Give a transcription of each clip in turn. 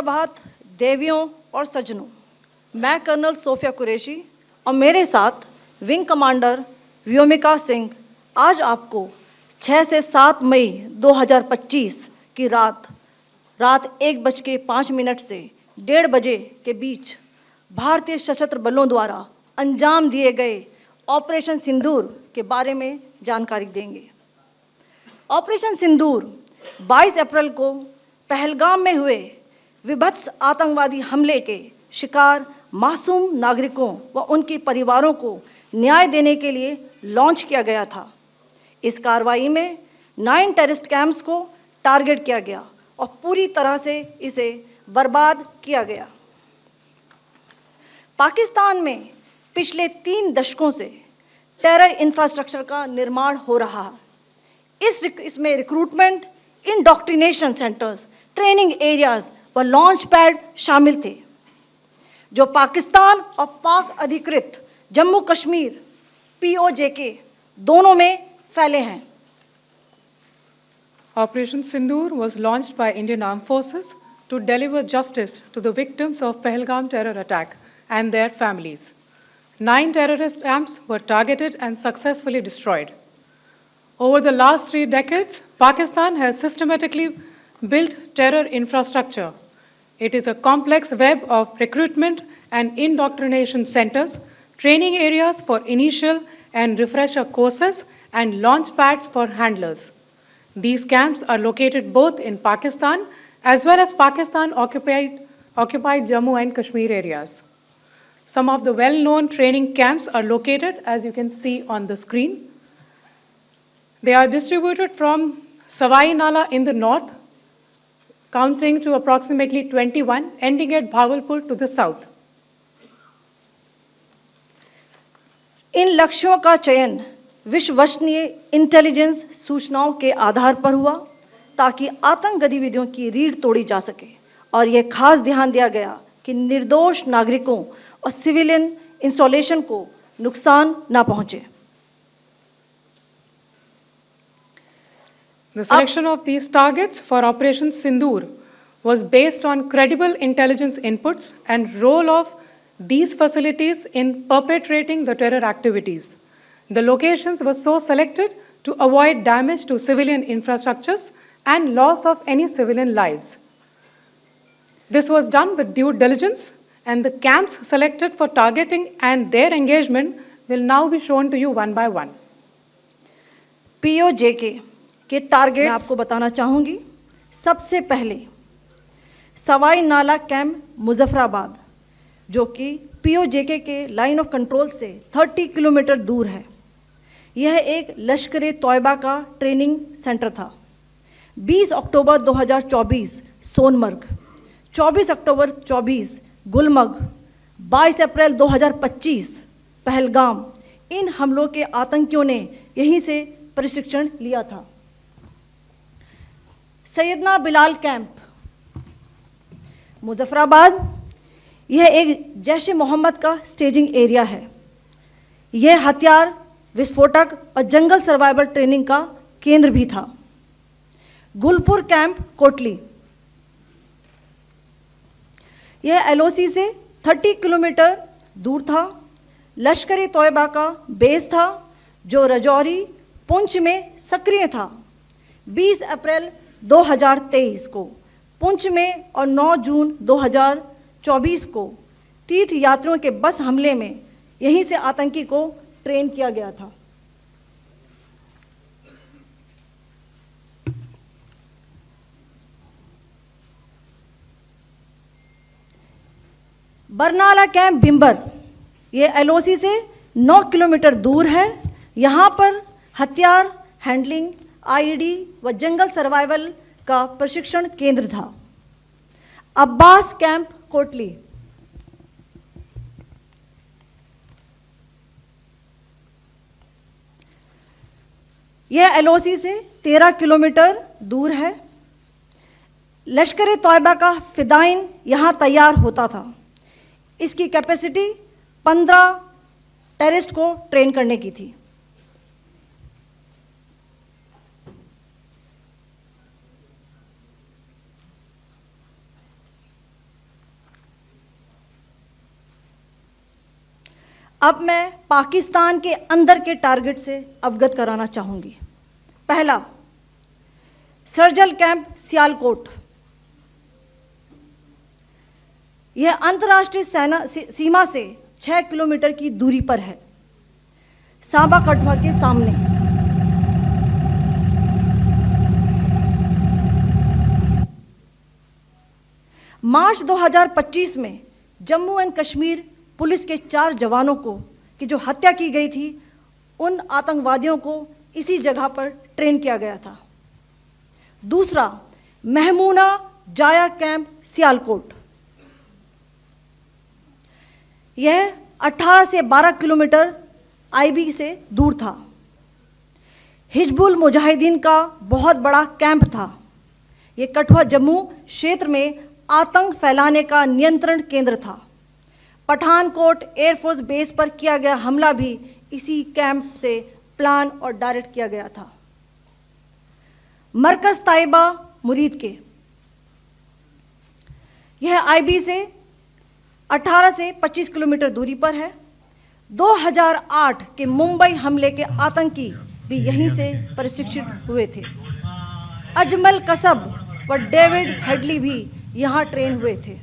सुप्रभात देवियों और सज्जनों। मैं कर्नल सोफिया कुरैशी और मेरे साथ विंग कमांडर व्योमिका सिंह आज आपको 6 से 7 मई 2025 की रात 1:05 से 1:30 बजे के बीच भारतीय सशस्त्र बलों द्वारा अंजाम दिए गए ऑपरेशन सिंदूर के बारे में जानकारी देंगे। ऑपरेशन सिंदूर 22 अप्रैल को पहलगाम में हुए विभत्स आतंकवादी हमले के शिकार मासूम नागरिकों व उनके परिवारों को न्याय देने के लिए लॉन्च किया गया था। इस कार्रवाई में 9 टेररिस्ट कैंप्स को टारगेट किया गया और पूरी तरह से इसे बर्बाद किया गया। पाकिस्तान में पिछले 3 दशकों से टेरर इंफ्रास्ट्रक्चर का निर्माण हो रहा है। इसमें recruitment, indoctrination centres, training areas व लॉन्च पैड शामिल थे, जो पाकिस्तान और पाक अधिकृत जम्मू कश्मीर POJK दोनों में फैले हैं। Operation Sindoor was launched by Indian Armed Forces to deliver justice to the victims of Pahalgam terror attack and their families. 9 terrorist camps were targeted and successfully destroyed. Over the last 3 decades, Pakistan has systematically built terror infrastructure. It is a complex web of recruitment and indoctrination centers, training areas for initial and refresher courses, and launch pads for handlers. These camps are located both in Pakistan as well as Pakistan-occupied Jammu and Kashmir areas. Some of the well-known training camps are located, as you can see on the screen. They are distributed from Savai Nala in the north, counting to approximately 21, ending at Bhagalpur to the south. इन लक्ष्यों का चयन विश्वसनीय intelligence सूचनाओं के आधार पर हुआ ताकि आतंक गतिविधियों की रीढ़ तोड़ी जा सके, और यह खास ध्यान दिया गया कि निर्दोष नागरिकों और सिविलियन इंस्टॉलेशन को नुकसान न पहुंचे। The selection of these targets for Operation Sindoor was based on credible intelligence inputs and role of these facilities in perpetrating the terror activities. The locations were so selected to avoid damage to civilian infrastructures and loss of any civilian lives. This was done with due diligence, and the camps selected for targeting and their engagement will now be shown to you one by one. POJK के target मैं आपको बताना चाहूंगी। सबसे पहले सवाई नाला camp Muzaffarabad, जो कि POJK के लाइन ऑफ कंट्रोल से 30 किलोमीटर दूर है। यह एक लश्कर तौयबा का ट्रेनिंग सेंटर था। 20 अक्टूबर 2024 सोनमर्ग, 24 अक्टूबर 24 गुलमर्ग, 22 अप्रैल 2025 पहलगाम, इन हमलों के आतंकियों ने यहीं से प्रशिक्षण लिया था। सैयदना बिलाल कैंप मुजफ्फराबाद, यह एक जैश ए मोहम्मद का स्टेजिंग एरिया है। यह हथियार, विस्फोटक और जंगल सर्वाइवल ट्रेनिंग का केंद्र भी था। गुलपुर कैंप कोटली, यह LOC से 30 किलोमीटर दूर था। लश्कर तौयबा का बेस था, जो रजौरी, पुंछ में सक्रिय था। 20 अप्रैल 2023 को पुंछ में और 9 जून 2024 को तीर्थ यात्रियों के बस हमले में यहीं से आतंकी को ट्रेन किया गया था। बरनाला कैंप बिम्बर, यह LOC से 9 किलोमीटर दूर है। यहाँ पर हथियार, हैंडलिंग, IED व जंगल सर्वाइवल का प्रशिक्षण केंद्र था। अब्बास कैंप कोटली, यह LOC से 13 किलोमीटर दूर है। लश्कर तौयबा का फिदाइन यहाँ तैयार होता था। इसकी कैपेसिटी 15 टेररिस्ट को ट्रेन करने की थी। अब मैं पाकिस्तान के अंदर के टारगेट से अवगत कराना चाहूंगी। पहला, सर्जिकल कैंप सियालकोट। यह अंतर्राष्ट्रीय सीमा से 6 किलोमीटर की दूरी पर है, सांबा कठुआ के सामने। मार्च 2025 में जम्मू एंड कश्मीर पुलिस के 4 जवानों को की जो हत्या की गई थी, उन आतंकवादियों को इसी जगह पर ट्रेन किया गया था। दूसरा, महमूना जाया कैंप सियालकोट। यह 18 से 12 किलोमीटर आईबी से दूर था। हिजबुल मुजाहिदीन का बहुत बड़ा कैंप था। यह कठुआ जम्मू क्षेत्र में आतंक फैलाने का नियंत्रण केंद्र था। पठानकोट एयरफोर्स बेस पर किया गया हमला भी इसी कैंप से प्लान और डायरेक्ट किया गया था। मरकज ताइबा मुरीद के, यह आईबी से 18 से 25 किलोमीटर दूरी पर है। 2008 के मुंबई हमले के आतंकी भी यहीं से प्रशिक्षित हुए थे। अजमल कसब व डेविड हेडली भी यहां ट्रेन हुए थे।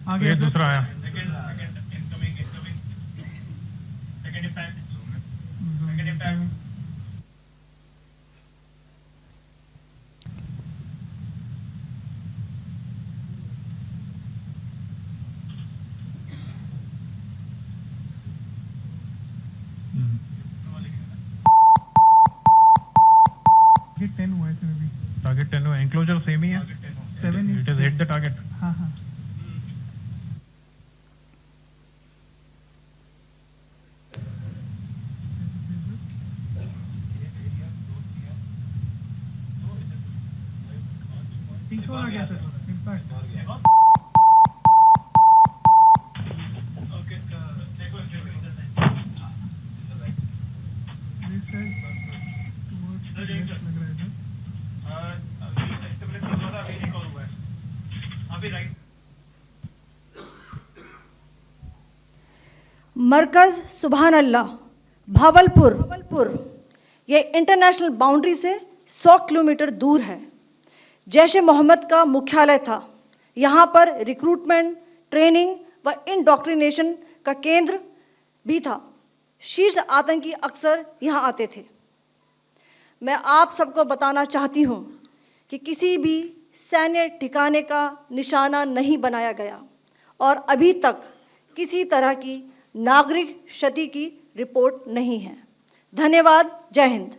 आगे दूसरा आया। टारगेट 10 हुआ, एंक्लोजर सेम ही है। 7 it is hit the target. हाँ हाँ। आ गया सर, इम्पैक्ट। मरकज सुभान अल्लाह भावलपुर, यह इंटरनेशनल बाउंड्री से 100 किलोमीटर दूर है। जैश ए मोहम्मद का मुख्यालय था। यहाँ पर रिक्रूटमेंट, ट्रेनिंग व इंडॉक्ट्रिनेशन का केंद्र भी था। शीर्ष आतंकी अक्सर यहाँ आते थे। मैं आप सबको बताना चाहती हूँ कि किसी भी सैन्य ठिकाने का निशाना नहीं बनाया गया और अभी तक किसी तरह की नागरिक क्षति की रिपोर्ट नहीं है। धन्यवाद। जय हिंद।